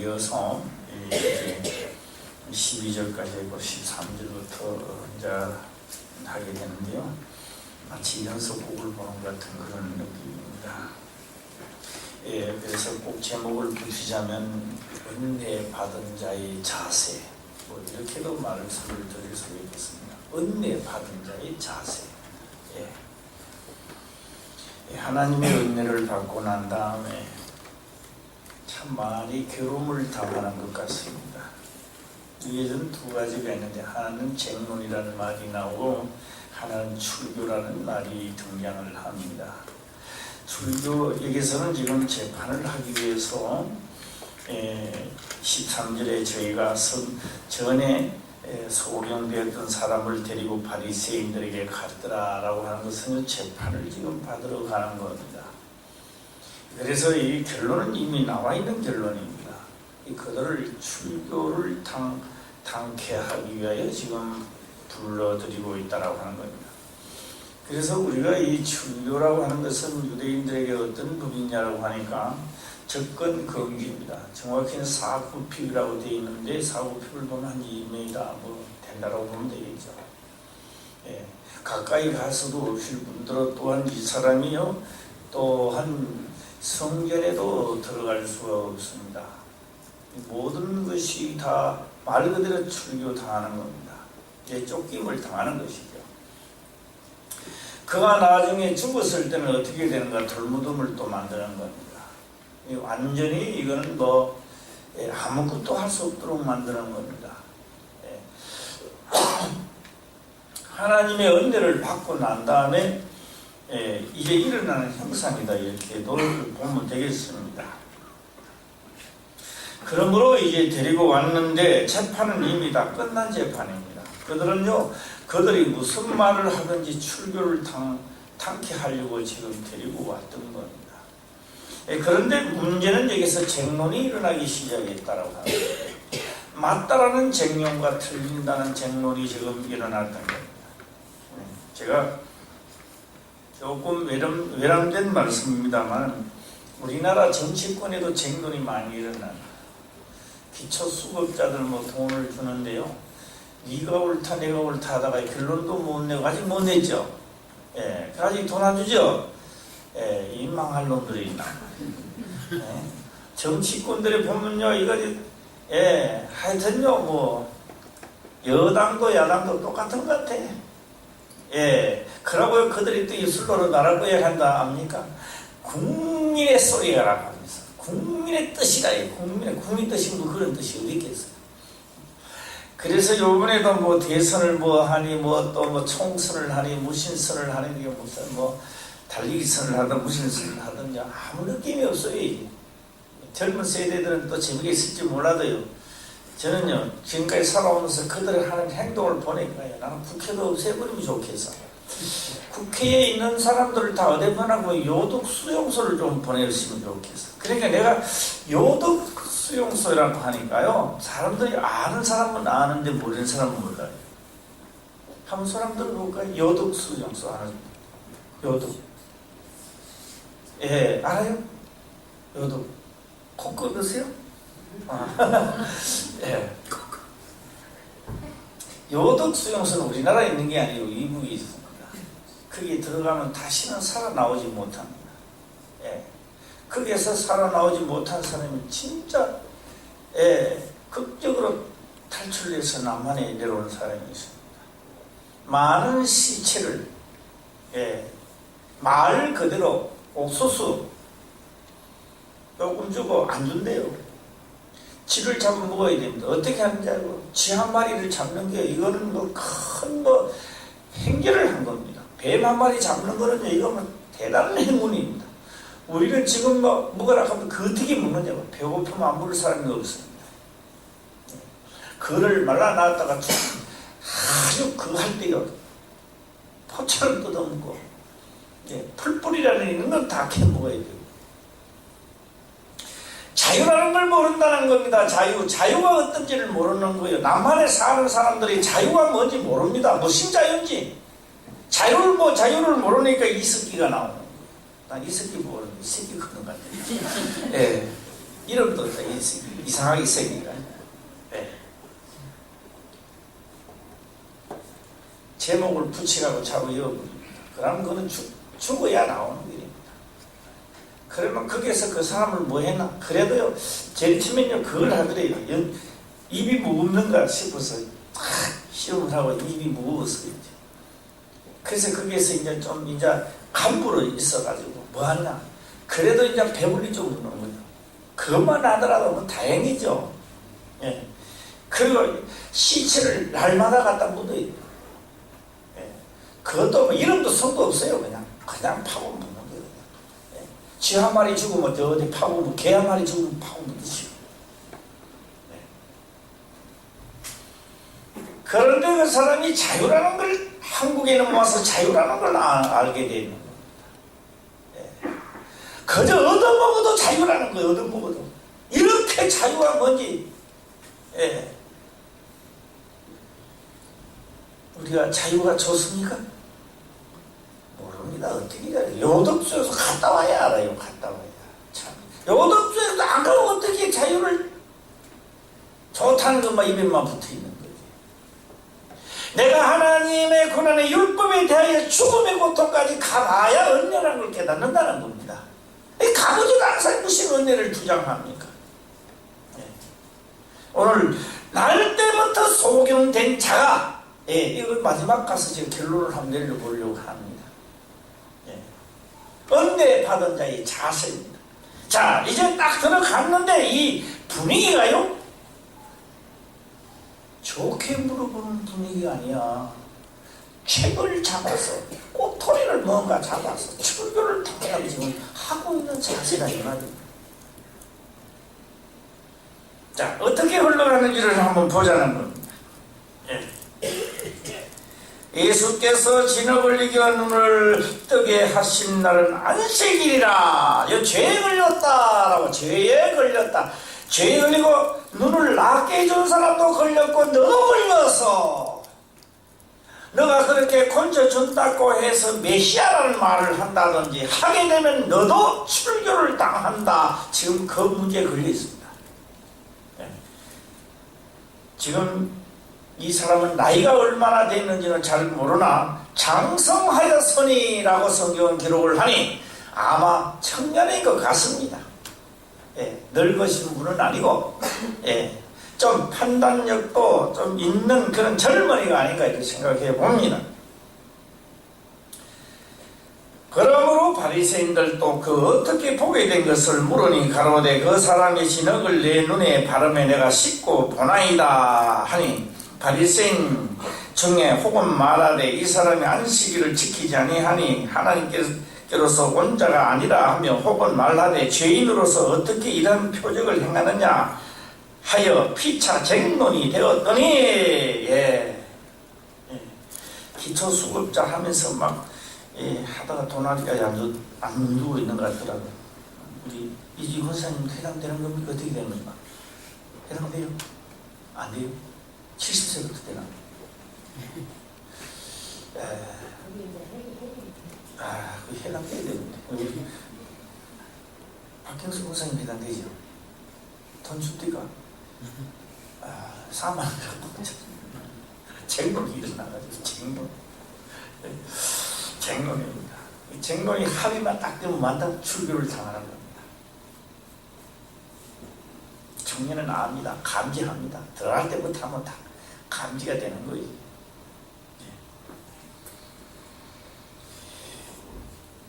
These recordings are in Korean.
이어서 이제 12절까지 13절부터 이제 하게 되는데요. 마치 연속곡을 보는 것 같은 그런 느낌입니다. 그래서 꼭 제목을 붙이자면 은혜 받은 자의 자세, 뭐 이렇게도 말씀을 드릴 수 있겠습니다. 은혜 받은 자의 자세. 하나님의 은혜를 받고 난 다음에 참 많이 괴로움을 당하는 것 같습니다. 이게는 두 가지가 있는데, 하나는 쟁론이라는 말이 나오고 하나는 출교라는 말이 등장을 합니다. 출교, 여기서는 지금 재판을 하기 위해서 13절에 저희가 전에 소경되었던 사람을 데리고 바리새인들에게 갔더라 라고 하는 것은 재판을 지금 받으러 가는 겁니다. 그래서 이 결론은 이미 나와 있는 결론입니다. 그들을 출교를 당케하기 위하여 지금 불러들이고 있다라고 하는 겁니다. 그래서 우리가 이 출교라고 하는 것은 유대인들에게 어떤 법이냐라고 하니까 접근 금지입니다. 정확히는 사구핍이라고 되어 있는데, 사구핍을 보면 한 2m 뭐 된다라고 보면 되겠죠. 가까이 갈 수도 없을 뿐더러 또한 이 사람이요, 또한 성전에도 들어갈 수가 없습니다. 모든 것이 다 말 그대로 출교 당하는 겁니다. 쫓김을 당하는 것이죠. 그가 나중에 죽었을 때는 어떻게 되는가? 돌무덤을 또 만드는 겁니다. 완전히 이거는 뭐 아무것도 할 수 없도록 만드는 겁니다. 하나님의 은혜를 받고 난 다음에 이제 일어나는 형상이다, 이렇게 보면 되겠습니다. 그러므로 이제 데리고 왔는데 재판은 이미 다 끝난 재판입니다. 그들은요, 그들이 무슨 말을 하든지 출교를 당케 하려고 지금 데리고 왔던 겁니다. 그런데 문제는 여기서 쟁론이 일어나기 시작했다라고 합니다. 맞다라는 쟁론과 틀린다는 쟁론이 지금 일어났던 겁니다. 제가 조금 외람된 말씀입니다만, 우리나라 정치권에도 쟁론이 많이 일어납니다. 기초수급자들 뭐 돈을 주는데요, 네가 옳다 내가 옳다 하다가 결론도 못 내고 아직 못 냈죠. 아직 돈 안 주죠. 이 망할 놈들이 있나. 정치권들이 보면요, 이거 하여튼요, 뭐 여당도 야당도 똑같은 것 같아. 그러고 그들이 또 이슬로로 나라 거야 한다 압니까? 국민의 소리가라고 하면서 국민의 뜻이라. 국민 뜻이 뭐 그런 뜻이 어디 있겠어요. 그래서 요번에도 뭐 대선을 뭐 하니, 뭐 또 뭐 총선을 하니, 무신선을 하니, 이게 무슨 뭐 달리기선을 하든 무신선을 하든 아무 느낌이 없어요. 이게. 젊은 세대들은 또 재미가 있을지 몰라도요, 저는요 지금까지 살아오면서 그들이 하는 행동을 보니까요, 나는 국회도 없애버리면 좋겠어. 국회에 있는 사람들을 다 어디 보내고 요독 수용소를 좀 보내주시면 좋겠어. 그러니까 내가 요독 수용소라고 하니까요, 사람들이 아는 사람은 아는데 모르는 사람은 몰라요. 한번 사람들 볼까요? 요독 수용소 알아요? 요독. 알아요? 요독. 코 끓으세요? 요독 수용소는 우리나라에 있는 게 아니고 이북에 있습니다. 거기에 들어가면 다시는 살아나오지 못합니다. 거기에서 살아나오지 못한 사람이 진짜 극적으로 탈출해서 남한에 내려오는 사람이 있습니다. 많은 시체를 말 그대로 옥수수 조금 주고 안 준대요. 쥐를 잡아 먹어야 됩니다. 어떻게 하는지 알고, 쥐 한 마리를 잡는 게 이거는 뭐 큰 행렬을 한 겁니다. 뱀 한 마리 잡는 거는요, 이거는 대단한 행운입니다. 우리는 지금 먹으라 하면 그 어떻게 먹느냐고, 배고프면 안 먹을 사람이 없습니다. 그를 말라놨다가 아주 할 때요, 포처럼 뜯어먹고, 풀뿌리라는 있는 건 다 캐먹어야 돼요. 자유라는 걸 모른다는 겁니다. 자유가 어떤지를 모르는 거예요. 남한에 사는 사람들이 자유가 뭔지 모릅니다. 무슨 자유인지. 자유를 모르니까 이 새끼가 나오는 거예요. 난 이 새끼 모르는데 이 새끼 그런 것 같아요. 이름도 없다, 이 새끼. 이상하게 생기니까. 네. 제목을 붙이라고 자꾸 이어버립니다. 그러면 그거는 죽어야 나오는 일입니다. 그러면 거기에서 그 사람을 뭐 했나? 그래도요, 제일 치면요, 그걸 하더래요. 입이 무겁는가 싶어서 시험을 하고 입이 무거웠어요. 그래서 거기에서 이제 좀 이제 간부로 있어가지고 뭐 하냐? 그래도 이제 배불리 쪽으로 노는 거죠. 그것만 하더라도 뭐 다행이죠. 예. 그리고 시체를 날마다 갖다 묻어요. 예. 그것도 뭐 이름도 성도 없어요. 그냥 파고 묻는 거예요. 예. 쥐 한 마리 죽으면 어디 파고 묻고 개 한 마리 죽으면 파고 묻으시고. 예. 그런데 그 사람이 자유라는 걸 한국에는 와서 자유라는 걸 알게 되는 겁니다. 예. 그저 얻어먹어도 자유라는 거예요. 얻어먹어도 이렇게 자유가 뭔지. 예. 우리가 자유가 좋습니까? 모릅니다. 어떻게 요덕소에서 갔다 와야 알아요. 갔다 와야. 참 요덕소에서 안 가면 어떻게 자유를 좋다는 것만 입에만 붙어있는 거지. 내가 하나님의 고난의 율법에 대하여 죽음의 고통까지 가봐야 은혜라는 걸 깨닫는다는 겁니다. 가보지도 않은 사람이 무슨 은혜를 주장합니까? 네. 오늘 날 때부터 소경된 자가, 예, 이걸 마지막 가서 지금 결론을 한번 내려보려고 합니다. 예. 은혜 받은 자의 자세입니다. 자, 이제 딱 들어갔는데 이 분위기가요, 좋게 물어보는 분위기가 아니야. 책을 잡아서 꼬투리를 뭔가 잡아서 출교를 당연하게 지금 하고 있는 자세가 이 말입니다. 자, 어떻게 흘러가는지를 한번 보자는 겁니다. 예. 예수께서 진흙을 이겨 눈을 뜨게 하신 날은 안식일이라. 죄에 걸렸다라고. 죄에 걸렸다. 죄에 걸리고 눈을 낫게 해준 사람도 걸렸고 너도 걸려서 너가 그렇게 건져준다고 해서 메시아라는 말을 한다든지 하게 되면 너도 출교를 당한다. 지금 그 문제에 걸려 있습니다. 네. 지금 이 사람은 나이가 얼마나 됐는지는 잘 모르나 장성하였으니라고 성경은 기록을 하니 아마 청년인 것 같습니다. 예, 늙으신 분은 아니고, 예, 좀 판단력도 좀 있는 그런 젊은이가 아닌가 이렇게 생각해 봅니다. 그러므로 바리새인들도 그 어떻게 보게 된 것을 물으니 가로되 그 사람의 진흙을 내 눈에 바르매 내가 씻고 보나이다 하니 바리새인 중에 혹은 말하되 이 사람이 안식일을 지키지 아니하니 하나님께로서 온 자가 아니라 하며 혹은 말하되 죄인으로서 어떻게 이런 표적을 행하느냐 하여 피차 쟁론이 되었더니, 예. 예. 기초수급자 하면서 막, 예, 하다가 도나리가 안 누르고 있는 것 같더라고요. 우리 이지 권사님 해당되는 겁니까? 어떻게 됩니까? 해당돼요? 안 돼요? 70세부터 되나? 그 해당돼야 되는데. 우리 박경수 권사님 해당되죠? 돈 줍니까? 4만 원 갖고 쟁론이 일어나가지고 쟁론입니다. 이 쟁론이 합의만 딱 되면 만당 출교를 당하는 겁니다. 청년은 압니다. 감지합니다. 들어갈 때부터 하면 다 감지가 되는 거예요.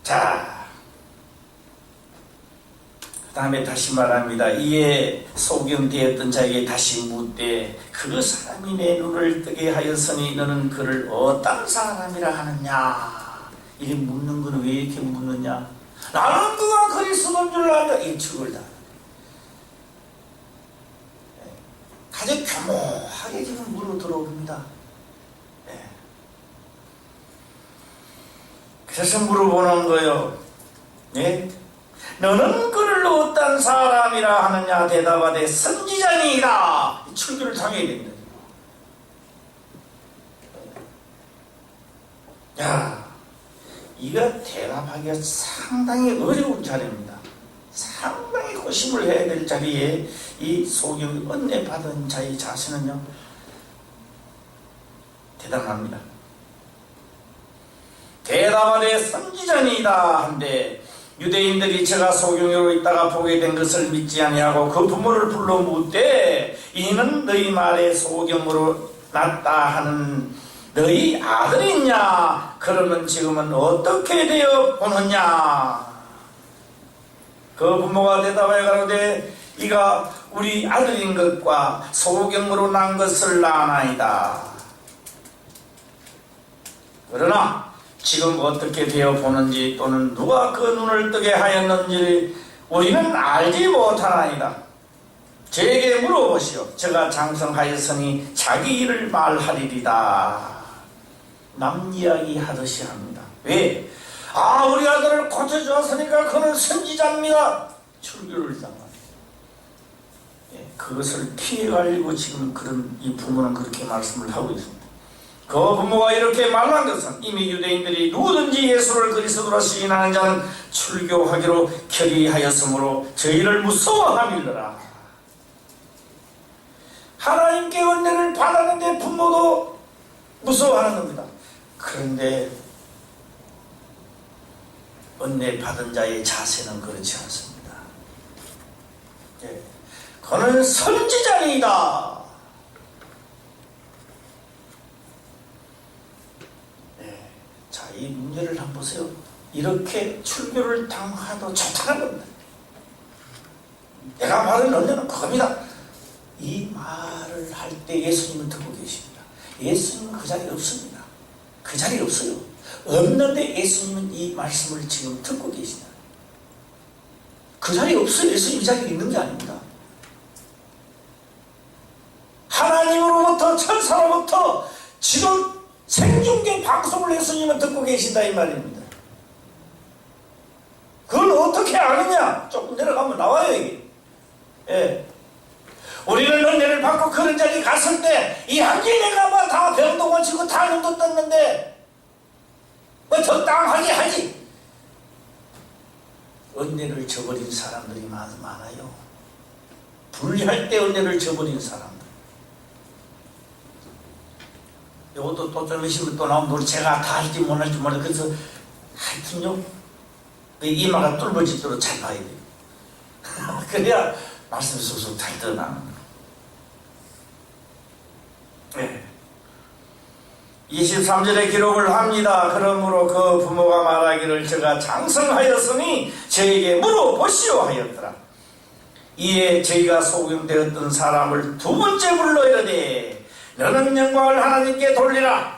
자, 그 다음에 다시 말합니다. 이에 소경되었던 자에게 다시 묻되 그 사람이 내 눈을 뜨게 하였으니 너는 그를 어떤 사람이라 하느냐. 이렇게 묻는 거는 왜 이렇게 묻느냐. 나는 그가 그리스도인 줄 알다. 이 축을 다 가장 교묘하게 지금 물어 들어옵니다. 그래서 물어보는 거요. 네? 너는 그를 어떤 사람이라 하느냐. 대답하되 선지자니이다. 출교를 당해야 된다. 야, 이거 대답하기가 상당히 어려운 자리입니다. 상당히 고심을 해야 될 자리에 이 소경 은혜 받은 자의 자세는요 대단합니다. 대답하되 선지자니이다 한데 유대인들이 제가 소경으로 있다가 보게 된 것을 믿지 아니하고 그 부모를 불러 묻되 이는 너희 말에 소경으로 났다 하는 너희 아들이냐? 그러면 지금은 어떻게 되어 보느냐? 그 부모가 대답하여 가로되 이가 우리 아들인 것과 소경으로 난 것을 아나이다. 그러나 지금 어떻게 되어 보는지 또는 누가 그 눈을 뜨게 하였는지 우리는 알지 못하나이다. 저에게 물어보시오. 제가 장성하였으니 자기 일을 말하리이다. 남 이야기 하듯이 합니다. 왜? 우리 아들을 고쳐주었으니까 그는 선지자입니다. 출교를 당합니다. 그것을 피해가려고 지금 이 부모는 그렇게 말씀을 하고 있습니다. 그 부모가 이렇게 말한 것은 이미 유대인들이 누구든지 예수를 그리스도라 시인하는 자는 출교하기로 결의하였으므로 저희를 무서워함이더라. 하나님께 은혜를 받았는데 부모도 무서워하는 겁니다. 그런데 은혜 받은 자의 자세는 그렇지 않습니다. 그는 선지자이다. 자, 이 문제를 한번 보세요. 이렇게 출교를 당하도 좋다는 겁니다. 내가 말하는 은혜는 그겁니다. 이 말을 할 때 예수님은 듣고 계십니다. 예수님은 그 자리에 없습니다. 그 자리에 없어요. 없는데 예수님은 이 말씀을 지금 듣고 계시다. 그 자리에 없어요. 예수님 이 자리에 있는 게 아닙니다. 하나님으로부터 천사로부터 지금 생중계 방송을 예수님은 듣고 계신다 이 말입니다. 그걸 어떻게 아느냐? 조금 내려가면 나와요 이게. 우리는 은혜를 받고 그런 자리에 갔을 때 이 한길내가 뭐 다 병도 고치고 다 눈도 떴는데 뭐 적당하게 하지. 은혜를 저버린 사람들이 많아요. 불리할 때 은혜를 저버린 사람들. 이것도 또 좀 있으면 또 나오면 우리 제가 다 할지 못할지 몰라. 그래서 하여튼요 이마가 뚫어지도록 잘 봐야 돼요. 그래야 말씀이 쑥쑥 잘 드러나는. 23절에 기록을 합니다. 그러므로 그 부모가 말하기를 제가 장성하였으니 저에게 물어보시오 하였더라. 이에 저희가 소경되었던 사람을 두 번째 불러 이르되 너는 영광을 하나님께 돌리라.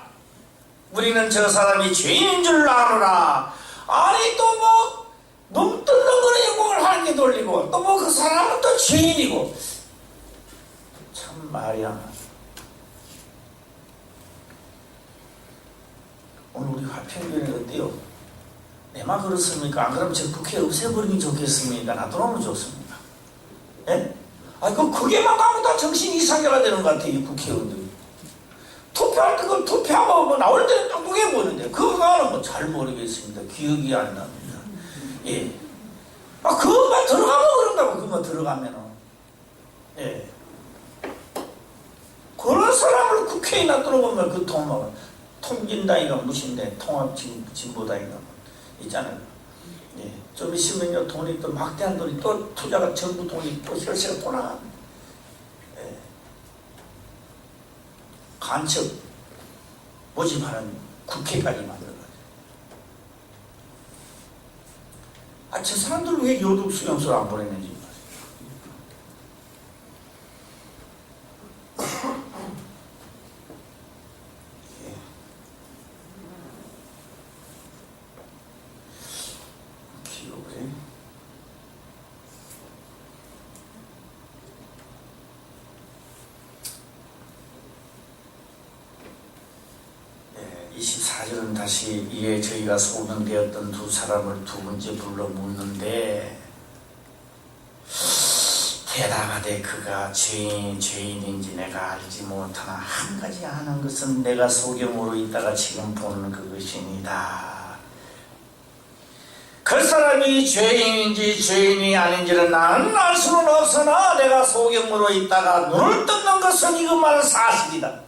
우리는 저 사람이 죄인인 줄 아노라. 아니 또 뭐 눈 뜯는 거는 영광을 하나님께 돌리고 또 뭐 그 사람은 또 죄인이고 참 말이 안 나죠. 오늘 우리 화평교회는 어때요? 내만 그렇습니까? 안 그러면 저 국회 없애버리면 좋겠습니까? 놔두면 좋습니까? 예? 그게만 가면 다 정신 이상해가 되는 것 같아요, 이 국회의원들이. 투표할 때 그걸 투표하고 뭐 나올 때는 똑똑해 보이는데, 그거는 뭐 잘 모르겠습니다. 기억이 안 납니다. 예. 그것만 들어가면 그런다고, 그것만 들어가면은. 예. 그런 사람을 국회에 놔두면 그 통진당이가 무신데 통합진보당이가 있잖아요. 예. 좀 있으면요 돈이 또 막대한 돈이 또 투자가 정부 돈이 또 혈세가 또 나갑니다. 예. 간첩 모집하는 국회까지 만들어가지고. 저 사람들 왜 요독 수용소를 안 보냈는지. 다시 이에 저희가 소명되었던 두 사람을 두 번째 불러 묻는데 대답하되 그가 죄인인지 내가 알지 못하나 한 가지 아는 것은 내가 소경으로 있다가 지금 보는 그것이니다. 그 사람이 죄인인지 죄인이 아닌지는 나는 알 수는 없으나 내가 소경으로 있다가 눈을 뜯는 것은 이것만은 사실이다.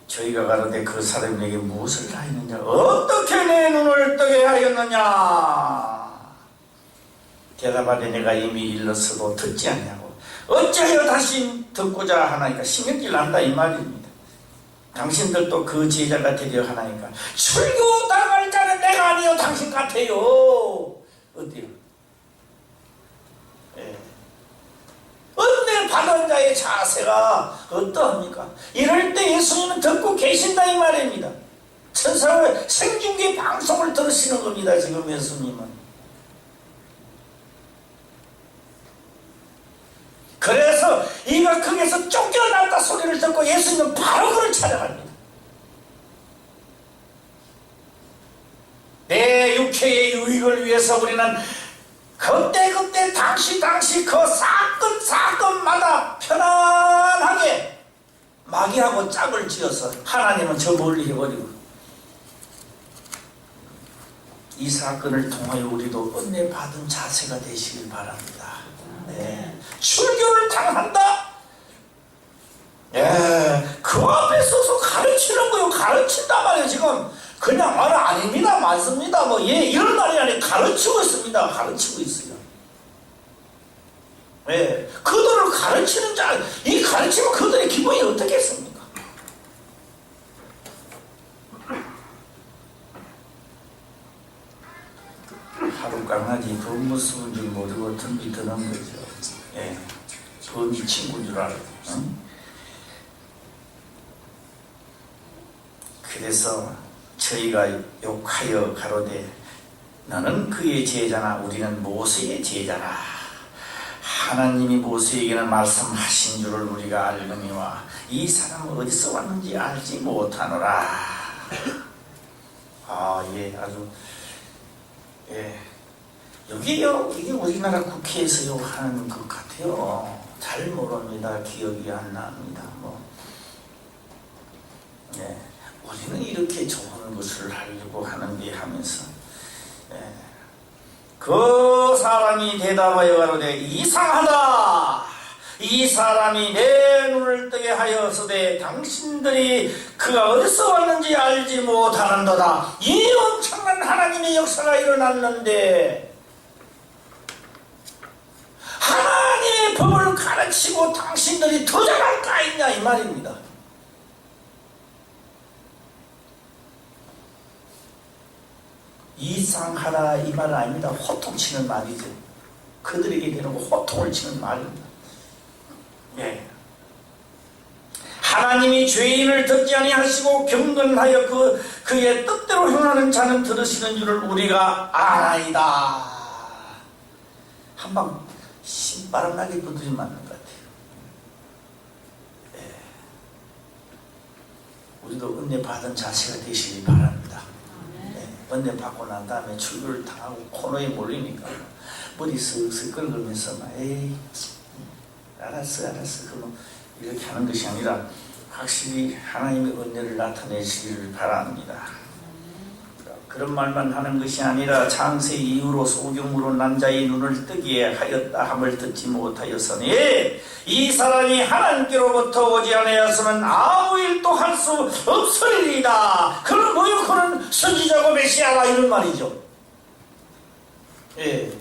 저희가 가로되 그 사람에게 무엇을 하였느냐, 어떻게 내 눈을 뜨게 하였느냐. 대답하되 내가 이미 일렀어도 듣지 않냐고. 어찌하여 다시 듣고자 하나이까. 신경질 난다 이 말입니다. 당신들도 그 제자가 되려 하나이까. 출교 당할 자는 내가 아니요 당신 같아요. 어때요? 예. 은혜 받은 자의 자세가 어떠합니까? 이럴 때 예수님은 듣고 계신다 이 말입니다. 천사의 생중계 방송을 들으시는 겁니다. 지금 예수님은. 그래서 이가 거기서 쫓겨났다 소리를 듣고 예수님은 바로 그를 찾아갑니다. 내 육체의 유익을 위해서 우리는 그때 당시 그 사건마다 편안하게 마귀하고 짝을 지어서 하나님은 저 멀리 해버리고, 이 사건을 통하여 우리도 은혜 받은 자세가 되시길 바랍니다. 네. 출교를 당한다? 예, 그 앞에 서서 가르치는 거요. 가르친단 말이에요. 지금 그냥 말은 아닙니다. 맞습니다. 뭐, 예, 이런 말이 아니라 가르치고 있습니다. 가르치고 있어요. 예, 그들을 가르치는 자, 이 가르치면 그들의 기분이 어떻겠습니까? 하루 강아지 범 무서운 줄 모르고 덤비 드는 거죠. 예, 범이 친구인 줄 알고. 응? 그래서 저희가 욕하여 가로되 너는 그의 제자나 우리는 모세의 제자라. 하나님이 모세에게는 말씀하신 줄을 우리가 알거니와 이 사람은 어디서 왔는지 알지 못하노라. 아, 예, 아주, 예, 여기요, 이게 우리나라 국회에서요 하는 것 같아요. 잘 모릅니다. 기억이 안 납니다. 뭐, 예, 우리는 이렇게 좋은 것을 하려고 하는데 하면서, 예, 그 사람이 대답하여 가로되 이상하다. 이 사람이 내 눈을 뜨게 하여서되 당신들이 그가 어디서 왔는지 알지 못하는도다. 이 엄청난 하나님의 역사가 일어났는데 하나님의 법을 가르치고 당신들이 더 잘할 까 있냐 이 말입니다. 이상하다 이 말은 아닙니다. 호통치는 말이죠. 그들에게 되는 거 호통을 치는 말입니다. 예. 하나님이 죄인을 듣지 아니하시고 경건하여 그의 뜻대로 행하는 자는 들으시는 줄을 우리가 아나이다. 한방 신바람 나게 두드리 맞는 것 같아요. 예. 우리도 은혜 받은 자세가 되시기 바랍니다. 은혜 받고 난 다음에 출교를 당하고 코너에 몰리니까 머리 쓱쓱 긁으면서 막 에이 알았어 그럼 이렇게 하는 것이 아니라 확실히 하나님의 은혜를 나타내시기를 바랍니다. 그런 말만 하는 것이 아니라 창세 이후로 소경으로 남자의 눈을 뜨게 하였다 함을 듣지 못하였으니 이 사람이 하나님께로부터 오지 아니하여서는 아무 일도 할 수 없으리이다. 그는 뭐요? 그는 선지자고 메시아다 이런 말이죠. 예.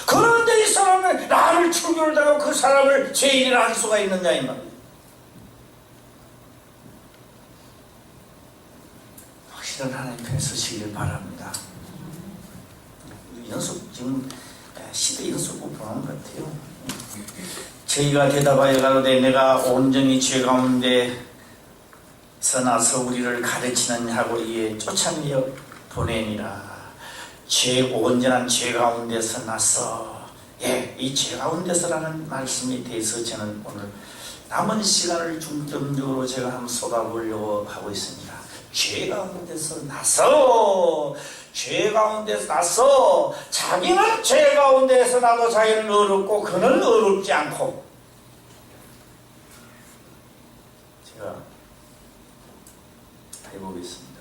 그런데 이 사람은 나를 출교를 당하고 그 사람을 죄인이라 할 수가 있느냐 이 말이에요. 확실한 하나님 편에 서시길 바랍니다. 연속 지금 시대 연속으로 보는 것 같아요. 저희가 대답하여 가로되 내가 온전히 죄 가운데서 나서 우리를 가르치는 하고 이에 쫓아내어 보내니라. 온전한 죄 가운데서 나서, 예, 이 죄 가운데서라는 말씀에 대해서 저는 오늘 남은 시간을 중점적으로 제가 한번 쏟아보려고 하고 있습니다. 죄 가운데서 나서, 죄 가운데서 나서, 자기는 죄 가운데서 나도 자기는 어렵고 그는 어렵지 않고, 제가 해보겠습니다.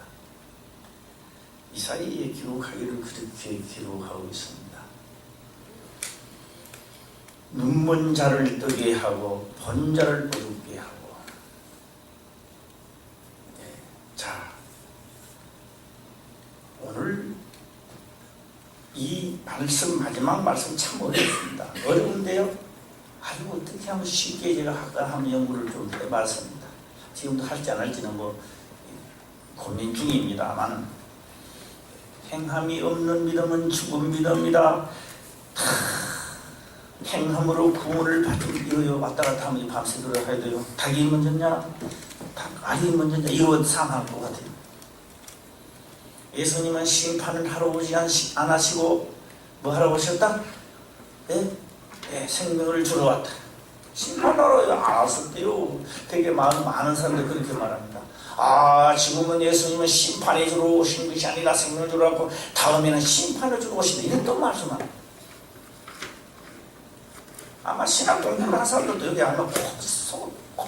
이사야에 기록하기를 그렇게 기록하고 있습니다. 눈먼 자를 뜨게 하고 본 자를 어둡게 하고. 자, 오늘 이 말씀, 마지막 말씀 참 어렵습니다. 어려운데요, 아주 어떻게 하면 쉽게 제가 할까 하면 연구를 좀 해봤습니다. 지금도 할지 안 할지는 뭐 고민 중입니다만, 행함이 없는 믿음은 죽은 믿음이다. 행함으로 구원을 받기 위하여 왔다 갔다 하면 밤새도록 해야 돼요. 닭이 먼저냐, 알이 먼저냐, 이거 상할 것 같아요. 예수님은 심판을 하러 오지 않으시고 뭐 하러 오셨다? 생명을 주러 왔다. 심판하러 안 왔을 때요, 되게 많은 사람들이 그렇게 말합니다. 지금은 예수님은 심판해 주러 오신 것이 아니라 생명을 주러 왔고 다음에는 심판을 주러 오신다, 이런 또 말씀합니다. 아마 신학 공부를 한 사람들도 여기 아마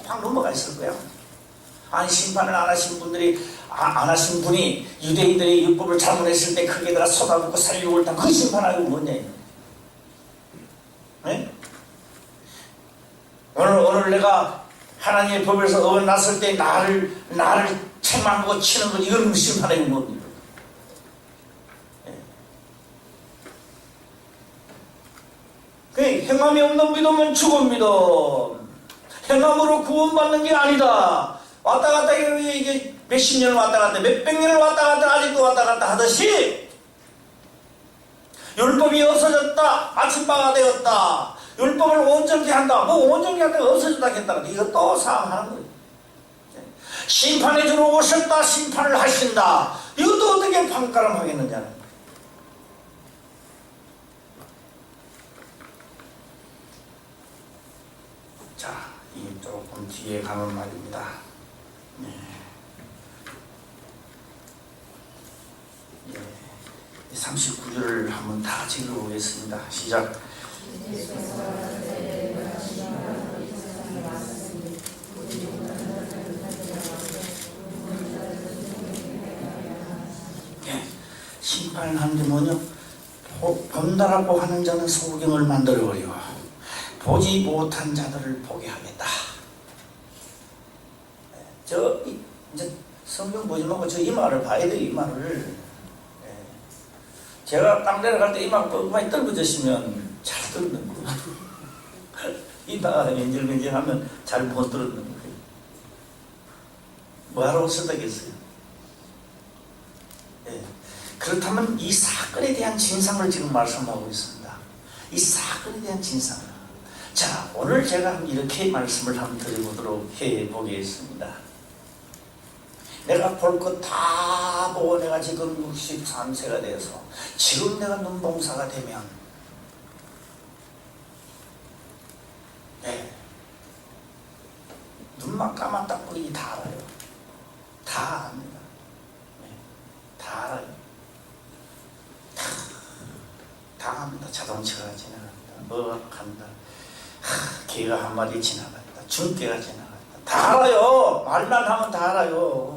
팍 넘어가 있을 거예요. 아니, 심판을 안 하신 분들이, 안 하신 분이 유대인들의 율법을 잘못했을 때 거기에다가 쏟아붓고 살리고 있다, 그 심판하고 뭐냐. 네? 오늘 내가 하나님의 법에서 어긋났을 때 나를 책만 보고 치는 건 이건 심판의 뭡니까? 행함이 없는 믿음은 죽은 믿음. 행함으로 구원받는 게 아니다. 왔다 갔다 이게 몇십 년을 왔다 갔다 몇백 년을 왔다 갔다 아직도 왔다 갔다 하듯이 율법이 없어졌다, 아침바가 되었다, 율법을 온전히 한다, 뭐 온전히 한다, 없어졌다 했다, 이거 또 사항하는 거예요. 심판해 주러 오셨다, 심판을 하신다, 이것도 어떻게 판가름하겠느냐는. 자, 이 조금 뒤에 가는 말입니다. 네. 39절을 한번 다 읽어보겠습니다. 시작. 심판을 하는 게 뭐냐? 본다라고 하는 자는 소경을 만들어버리고 보지 못한 자들을 보게 하겠다. 이제 성경 보지 말고 이 말을 봐야 돼요. 이 말을. 제가 땅 내려갈 때 이 말 많이 떨어지시면 잘 듣는 거예요. 이따가 왠질왠질하면 잘 못 듣는 거예요. 뭐하러 오셨다겠어요? 그렇다면 이 사건에 대한 진상을 지금 말씀하고 있습니다. 이 사건에 대한 진상을. 자, 오늘 제가 이렇게 말씀을 한번 드려보도록 해보겠습니다. 내가 볼 것 다 보고 내가 지금 63세가 돼서 지금 내가 눈봉사가 되면 눈만 감았다 뿌리기 다 알아요. 다 압니다. 다 알아요. 다 압니다. 자동차가 지나간다, 뭐가 간다, 개가 한 마리 지나갔다, 중개가 지나갔다, 다 알아요. 말만 하면 다 알아요.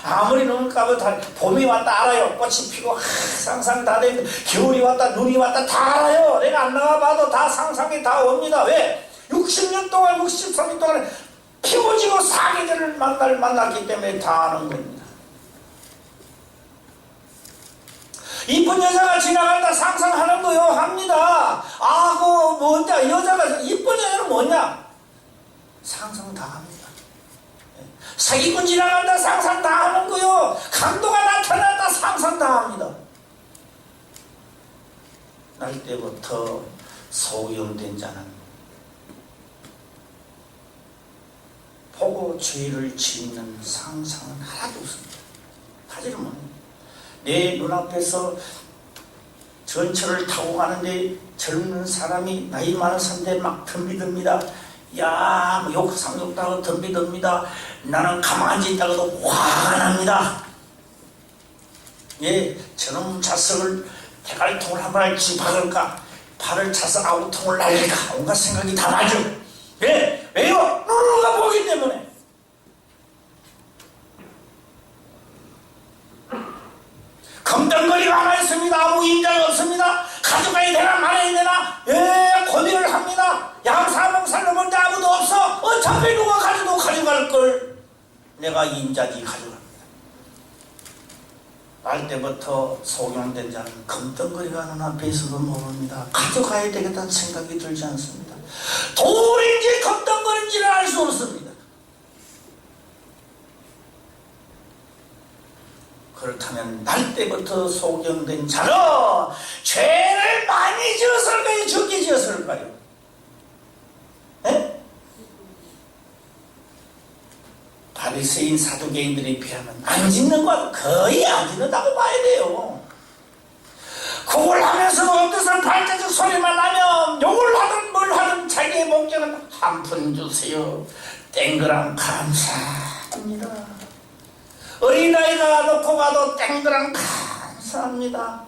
아무리 눈을 감아도 다, 봄이 왔다 알아요. 꽃이 피고 상상 다 되는데 겨울이 왔다, 눈이 왔다 다 알아요. 내가 안 나가봐도 다 상상이 다 옵니다. 왜? 60년 동안 63년 동안 피고지고 사계절을 만났기 때문에 다 아는 겁니다. 이쁜 여자가 지나간다 상상하는 거요. 합니다. 그 뭐냐, 여자가 이쁜 여자는 뭐냐, 상상 다 합니다. 사기꾼 지나간다 상상 다 하는 거요. 강도가 나타났다 상상 다 합니다. 날 때부터 소용된 자는 보고 죄를 짓는 상상은 하나도 없습니다. 하지를 못해요. 내 눈앞에서 전철을 타고 가는데 젊은 사람이, 나이 많은 사람들 막 덤비듭니다. 뭐 욕상욕도 하고 덤비듭니다. 나는 가만히 있다가도 화가 납니다. 저놈 자석을 대갈통을 한 발 집박을까, 발을 차서 아우통을 날릴까, 온갖 생각이 다 나죠. 왜요? 눈으로가 보기 때문에. 합니다. 예, 고뇌를 합니다. 양사목 살려본데 아무도 없어. 어차피 누가 가져도 가져갈 걸. 내가 인자지 가져갑니다. 날 때부터 소경된 자는 금덩거리가 눈앞에서도 모릅니다. 가져가야 되겠다는 생각이 들지 않습니다. 돌인지 금덩거리인지를 알 수 없습니다. 그렇다면 날 때부터 소경된 자는 죄를 많이 지었을까요? 적게 지었을까요? 에? 바리새인 사두개인들에 비하면 안 짓는 건 거의 안 짓는다고 봐야 돼요. 그걸 하면서 어디서 발자국 소리만 나면 욕을 하든 뭘 하든 자기의 목적은 한 푼 주세요. 땡그랑 감사합니다. 어린아이가 놓고 가도 땡그랑 감사합니다.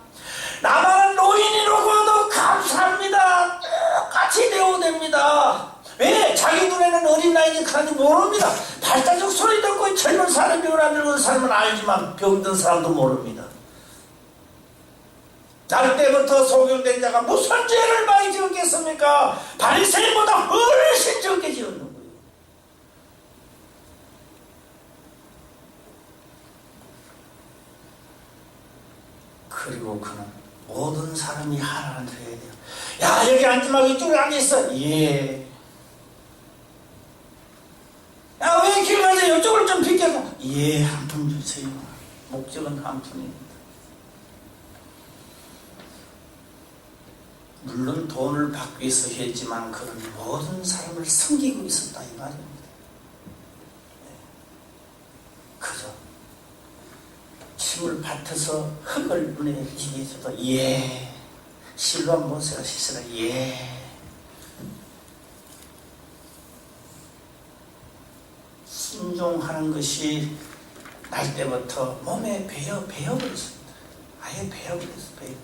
나만은 노인이 놓고 가도 감사합니다. 똑같이 대우됩니다. 왜? 자기 눈에는 어린아이니 그런지 모릅니다. 발자국 소리 듣고 젊은 사람이 오나 늙은 사람은 알지만 병든 사람도 모릅니다. 날 때부터 소경된 자가 무슨 죄를 많이 지었겠습니까? 바리새인보다 훨씬 적게 지었는 거예요. 그리고 그는 모든 사람이 하나를 해야 돼요. 야, 여기 앉지 말고 이쪽에 앉아있어. 예. 야, 왜 길 가자. 이쪽을 좀 비켜서. 예, 한 푼 주세요. 목적은 한 푼입니다. 물론 돈을 받기 위해서 했지만 그는 모든 사람을 섬기고 있었다 이 말입니다. 그저 침을 밭에서 흙을 눈에 띄게 해줘도 예, 실로암 모세가 씻으라 예. 순종하는 것이 날 때부터 몸에 배어버렸습니다. 아예 배어버렸어요. 배어.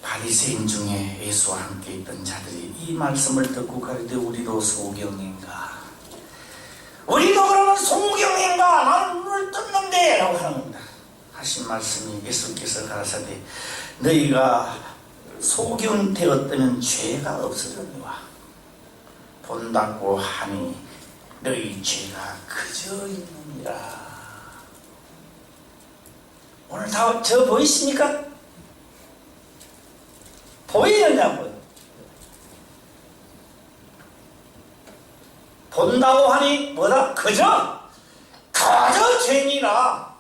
바리새인 중에 예수와 함께 있던 자들이 이 말씀을 듣고 가르되 우리도 소경인가? 우리도 그러면 소경인가? 나는 눈을 떴는데 라고 하는 겁니다. 하신 말씀이 예수께서 가라사대 너희가 소경되었다면 죄가 없어졌니와 본다고 하니 너희 죄가 그저 있느니라. 오늘 다 저 보이십니까? 보이느냐고요. 본다고 하니 뭐다? 그저 죄니라.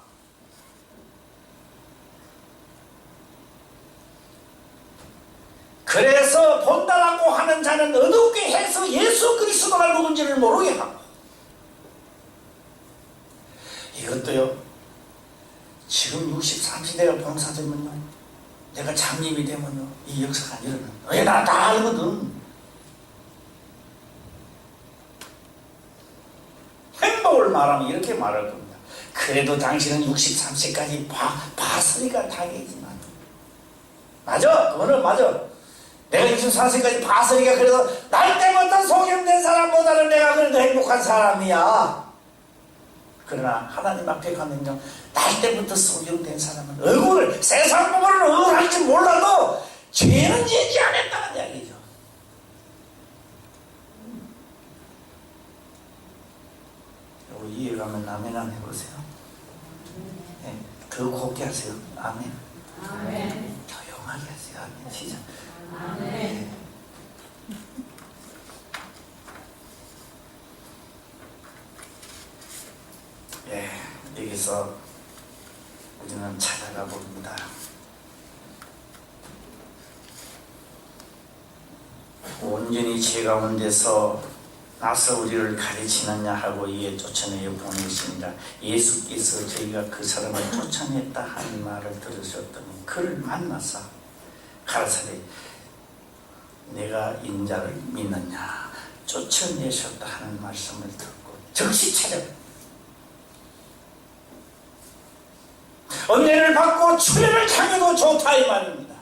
그래서 본다라고 하는 자는 어둡게 해서 예수 그리스도가 누군지를 모르게 하고 이것도요. 지금 63세대가 봉사되면요. 내가 장님이 되면요. 이 역사가 일어나는 왜 나 다 알거든. 행복을 말하면 이렇게 말할 겁니다. 그래도 당신은 63세까지 바스리가 당이지만 맞아. 그거는 맞아. 내가 64세까지 바스리가 그래도 날 때부터 소경된 사람보다는 내가 그래도 행복한 사람이야. 그러나 하나님 앞에 가면요. 날 때부터 소경된 사람은 얼굴을 세상 부모를 의할지 몰라도 죄는 짓지 않았다는 이야기죠. 이거 이해가면 아멘 안 해보세요. 네, 더 곱게 하세요. 아멘. 아멘. 조용하게 하세요. 아멘. 시작. 아멘. 네. 예, 여기서 우리는 찾아가 봅니다. 온전히 죄 가운데서 나서 우리를 가르치느냐 하고 이에 쫓아내어 보내십니다. 예수께서 저희가 그 사람을 쫓아냈다 하는 말을 들으셨더니 그를 만나서 가라사대 내가 인자를 믿느냐 쫓아내셨다 하는 말씀을 듣고 즉시 찾아가 은혜를 받고 출애를 당해도 좋다 이 말입니다.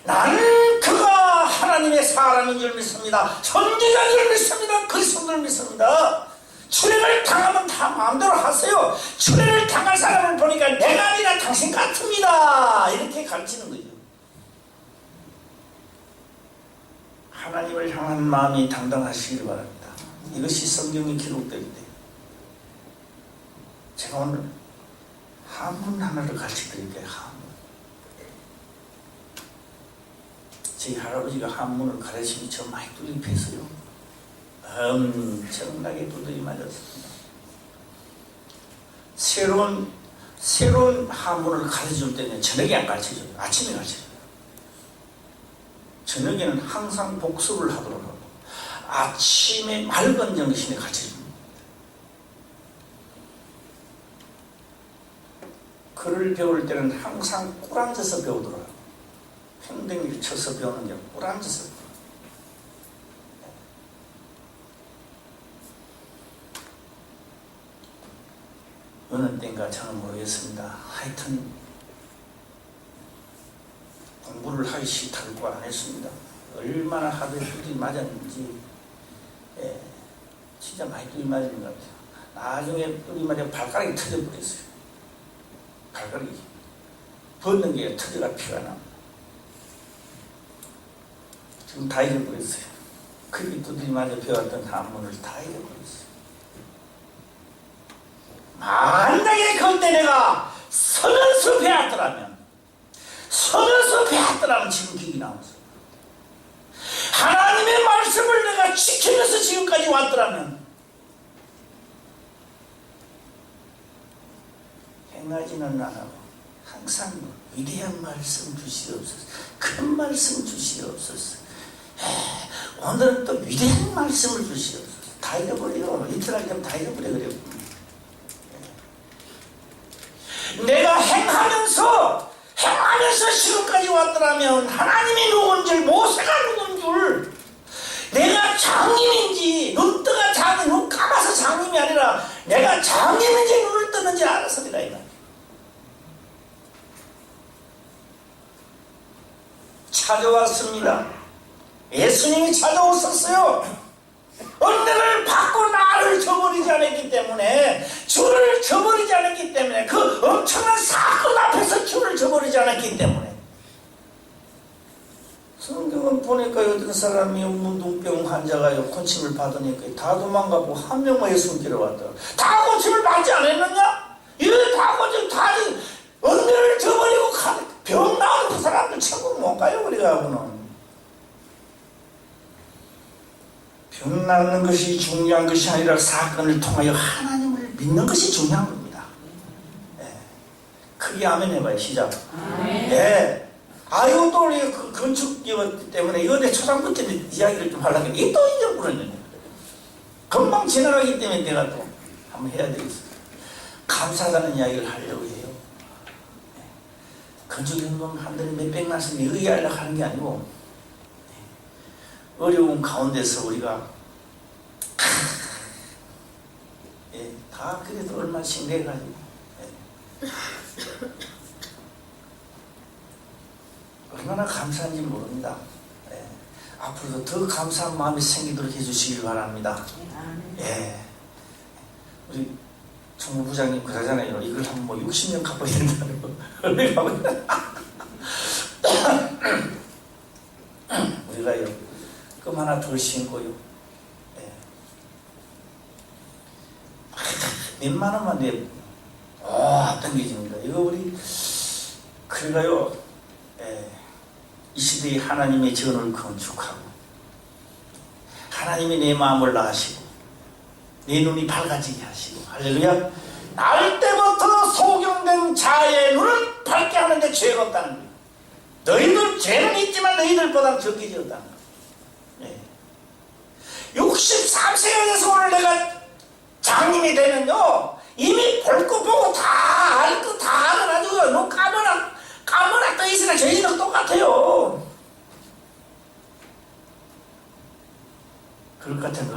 나는 그가 하나님의 사람인 줄 믿습니다. 선지자인 줄 믿습니다. 그리스도를 믿습니다. 출애를 당하면 다 마음대로 하세요. 출애를 당하 악한 사람을 보니까 내가 아니라 당신 같습니다. 이렇게 가르치는 거죠. 하나님을 향한 마음이 당당하시길 바랍니다. 이것이 성경에 기록되기 때문에 제가 오늘 한문 하나를 가르쳐 드릴게요. 한문. 저희 할아버지가 한문을 가르치면 저 많이 뚫립했어요. 엄청나게 두드리 맞았습니다. 새로운 한문을 가르쳐줄 때는 저녁에 안 가르쳐줘요. 아침에 가르쳐줘요. 저녁에는 항상 복습을 하도록 하고 아침에 맑은 정신에 가르쳐줍니다. 글을 배울 때는 항상 꿇앉아서 배우도록 하고 평댕이를 쳐서 배우는 게 아니라 꿇앉아서 배워요. 어느 때인가 저는 모르겠습니다. 하여튼 공부를 하기 싫다고 안 했습니다. 얼마나 하루에 두드리 맞았는지 진짜 많이 두드리 맞은 것 같아요. 나중에 두드리 맞아 발가락이 터져버렸어요. 발가락이 벗는 게 터져가 피가 나. 지금 다 잃어버렸어요. 그렇게 두드리 맞아 배웠던 한문을 다 잃어버렸어요. 만약에 그때 내가 서면서 배웠더라면 지금 기억이 나왔어. 하나님의 말씀을 내가 지키면서 지금까지 왔더라면 행하지는 안 하고 항상 위대한 말씀 주시옵소서, 큰 말씀 주시옵소서, 오늘은 또 위대한 말씀을 주시옵소서. 다 잃어버려. 이틀 하면 다 잃어버려. 그래요. 내가 행하면서 지금까지 왔더라면 하나님이 누군지 모세가 누군줄 내가 장님인지 눈뜨가 장님 눈 감아서 장님이 아니라 내가 장님인지 눈을 뜨는지 알아서 내가 이거 찾아왔습니다. 예수님이 찾아오셨어요. 은혜를 받고 나를 저버리지 않았기 때문에 주를 저버리지 않았기 때문에 그 엄청난 사건 앞에서 주를 저버리지 않았기 때문에 성경은 보니까 어떤 사람이 문둥병 환자가 고침을 받으니까 다 도망가고 한 명만 예수님께로 왔더라. 다 고침을 받지 않았느냐? 이거 다 고침 다 은혜를 저버리고 병 나오는 그 사람들 천국 못 가요. 우리가고는 병 낫는 것이 중요한 것이 아니라 사건을 통하여 하나님을 믿는 것이 중요한 겁니다. 크게 아멘 해봐요. 시작. 네. 아유 또 우리 그 건축 이것 때문에 이거 내 초등부 때 이야기를 좀 하려고 했는데 이게 또 잊어버렸네. 금방 지나가기 때문에 내가 또 한번 해야 되겠어요. 감사하다는 이야기를 하려고 해요. 건축연금 한 달에 몇백만 원씩 의의하려고 하는 게 아니고 어려운 가운데서 우리가 다 그래도 얼마씩 내가지고 얼마나 감사한지 모릅니다. 앞으로도 더 감사한 마음이 생기도록 해주시길 바랍니다. 우리 총무부장님 그러잖아요. 이걸 한번 뭐 60년 갚아야 된다는 거. 우리가요 금 하나 덜 신고요. 몇만 원만 내 당겨집니다. 이거 우리 그래가요 이 시대에 하나님의 전을 건축하고 하나님이 내 마음을 나으시고 내 눈이 밝아지게 하시고 할렐루야. 날 때부터 소경된 자의 눈을 밝게 하는데 죄가 없다는 거예요. 너희들 죄는 있지만 너희들보다 적게 지었다는 거예요. 63세가 돼서 오늘 내가 장님이 되면요 이미 볼 거 보고 다 알 거 다 알아가지고요. 너 까머나 떠 있으나 저희는 똑같아요. 그럴 것 같아요.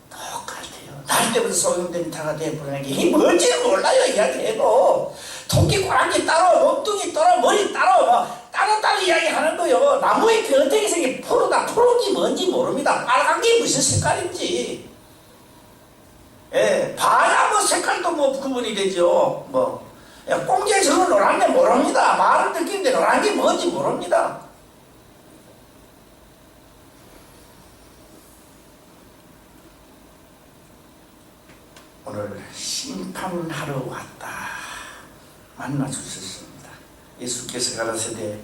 똑같아요. 날 때부터 소용된 자가 되어버리는 게 이게 뭔지는 몰라요. 이야기해도 토끼 꼬랑지 따로 몸뚱이 따로 머리 따로 따로 이야기하는 거요. 나무의 그 어떻게 생긴 푸르다 푸른지 뭔지 모릅니다. 빨간 게 무슨 색깔인지 예, 봐야 뭐 색깔도 뭐 구분이 되죠. 뭐 꽁지에 저는 노란 게 모릅니다. 말을 듣기는데 노란 게 뭔지 모릅니다. 오늘 심판하러 왔다 만나 주셨습니다. 예수께서 가라사대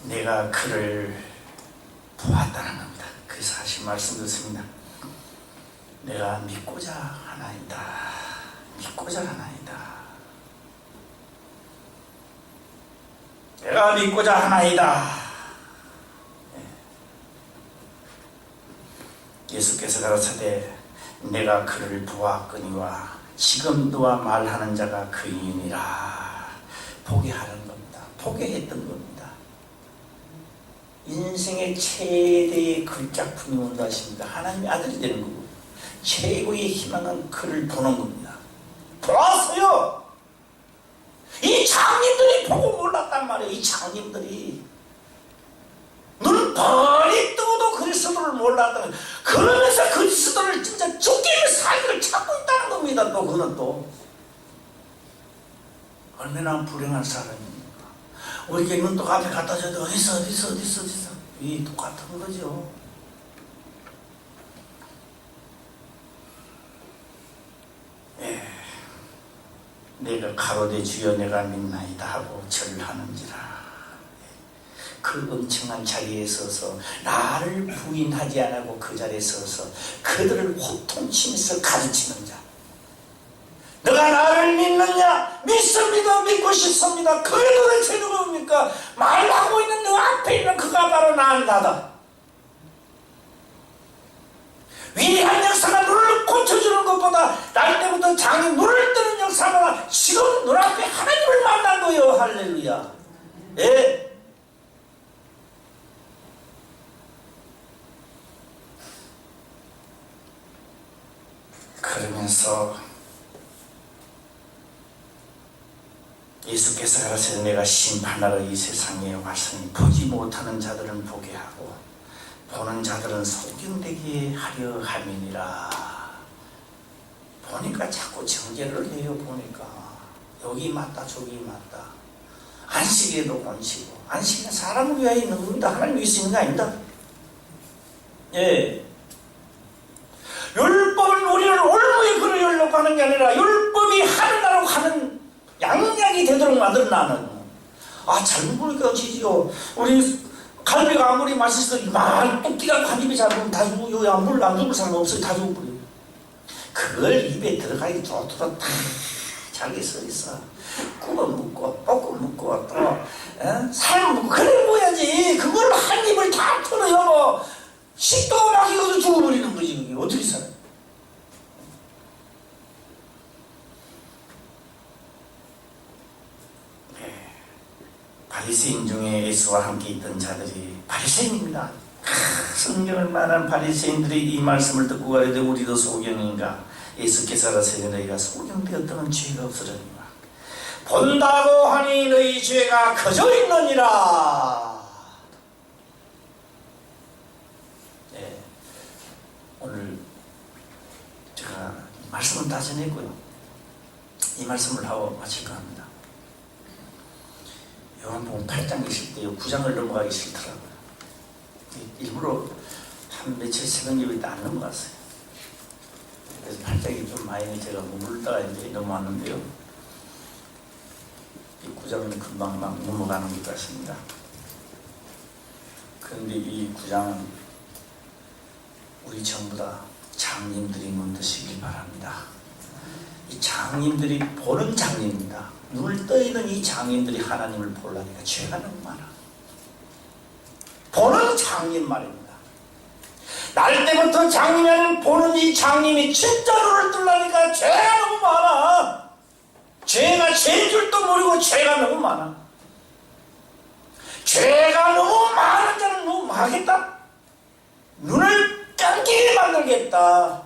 내가 그를 보았다는 겁니다. 그래서 하신 말씀 듣습니다. 내가 믿고자 하나이다. 믿고자 하나이다. 내가 믿고자 하나이다. 예수께서 가라사대 내가 그를 보았거니와 지금 너와 말하는 자가 그이니라. 보게 하는 겁니다. 보게 했던 겁니다. 인생의 최대의 걸작품이 온다 하십니다. 하나님의 아들이 되는 거고 최고의 희망은 그를 보는 겁니다. 보았어요. 이 장님들이 보고 몰랐단 말이에요. 이 장님들이 눈 뻔히 뜨고도 그리스도를 몰랐다는, 그러면서 그리스도를 진짜 죽게 위해 살기를 찾고 있다는 겁니다. 또 그는 또 얼마나 불행한 사람입니까? 우리에게 눈독 앞에 갖다 줘도 어디서 이 똑같은 거죠. 내가 가로되 주여 내가 믿나이다 하고 절하는지라. 그 엄청난 자리에 서서 나를 부인하지 않고 그 자리에 서서 그들을 호통치면서 가르치는 자. 너가 나를 믿느냐? 믿습니다. 믿고 싶습니다. 그게 도대체 누굽니까? 말하고 있는 너 앞에 있는 그가 바로 나다. 위대한 역사가 눈을 고쳐주는 것보다 날 때부터 장이 눈을 뜨는 역사보다 지금 눈앞에 하나님을 만난 거예요. 할렐루야. 예. 그러면서 예수께서 가라사대 내가 심판하러 이 세상에 왔으니 보지 못하는 자들은 보게 하고 보는 자들은 소경되게 하려 함이니라. 보니까 자꾸 정죄를 해요. 보니까 여기 맞다 저기 맞다. 안식에도 곤치고, 안식은 사람을 위하여 있는 겁니다. 하나님 위해 있는 거 아닙니다. 예. 율법은 우리를 올무에 그러려고 하는 게 아니라 율법이 하늘나라로 가는 양약이 되도록 만들어 나는. 잘못 보니까 어찌지요. 우리 갈비가 아무리 맛있어도 막 뚝띠가 관입이 잡으면 다 죽어요. 안 죽을 사람 없어요. 다 죽어버려요. 그걸 입에 들어가기 좋도록 다 잘게 써있어. 구워 먹고 볶아 먹고 또 삶 먹고 그래 먹어야지. 그걸 한 입을 다 털어요. 식도 막히고도 죽어버리는 거지. 그게 어떻게 살아요? 바리새인 중에 예수와 함께 있던 자들이 바리새인입니다. 성경을 말한 바리새인들이 이 말씀을 듣고 가려되 우리도 소경인가? 예수께서 가라사대 너희가 소경되었다면 죄가 없으려니와 본다고 하니 너희 죄가 커져 있느니라. 네, 오늘 제가 이 말씀은 다 전했고요. 이 말씀을 하고 마칠까 합니다. 요한복음 8장 계실 때요 9장을 넘어가기 싫더라고요. 일부러 한 며칠 새벽 예배 때 안 넘어갔어요. 그래서 8장이 좀 많이 제가 머물다가 이제 넘어왔는데요. 이 9장은 금방 막 넘어가는 것 같습니다. 그런데 이 9장은 우리 전부 다 장님들이 눈 뜨시길 바랍니다. 이 장님들이 보는 장님입니다. 눈을 떠있는 이 장님들이 하나님을 보려니까 죄가 너무 많아. 보는 장님 말입니다. 날 때부터 장님은 보는 이 장님이 진짜 눈을 뜨려니까 죄가 너무 많아. 죄가 죄인 줄도 모르고 죄가 너무 많아. 죄가 너무 많은 자는 너무 망하겠다. 눈을 감기게 만들겠다.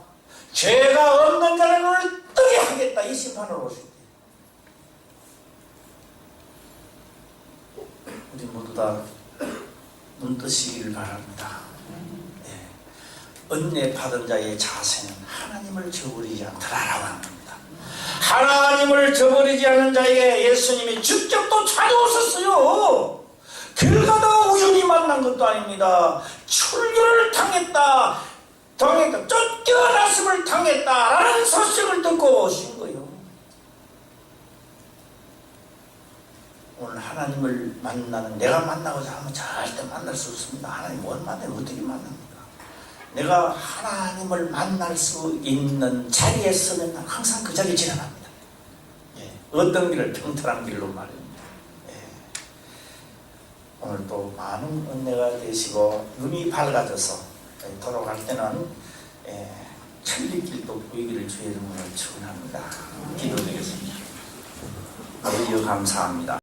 죄가 없는 자는 눈을 뜨게 하겠다. 이 심판으로 오실 때 우리 모두 다 눈 뜨시기를 바랍니다. 네. 은혜 받은 자의 자세는 하나님을 하나님을 저버리지 않더라라고 하는 겁니다. 하나님을 저버리지 않는 자에게 예수님이 직접 또 찾아오셨어요. 길 가다가 우연히 만난 것도 아닙니다. 출교를 당했다, 쫓겨났음을 당했다라는 소식을 듣고 오신 거예요. 오늘 하나님을 만나는, 내가 만나고자 하면 절대 만날 수 없습니다. 하나님 못 만나면 어떻게 만납니까? 내가 하나님을 만날 수 있는 자리에 서면 항상 그 자리에 지나갑니다. 예. 어떤 길을? 평탄한 길로 말입니다. 예. 오늘 또 많은 은혜가 되시고 눈이 밝아져서 돌아갈 때는 천리길도 보이기를 주의 이름으로 축원합니다. 기도드리겠습니다. 아버지 감사합니다.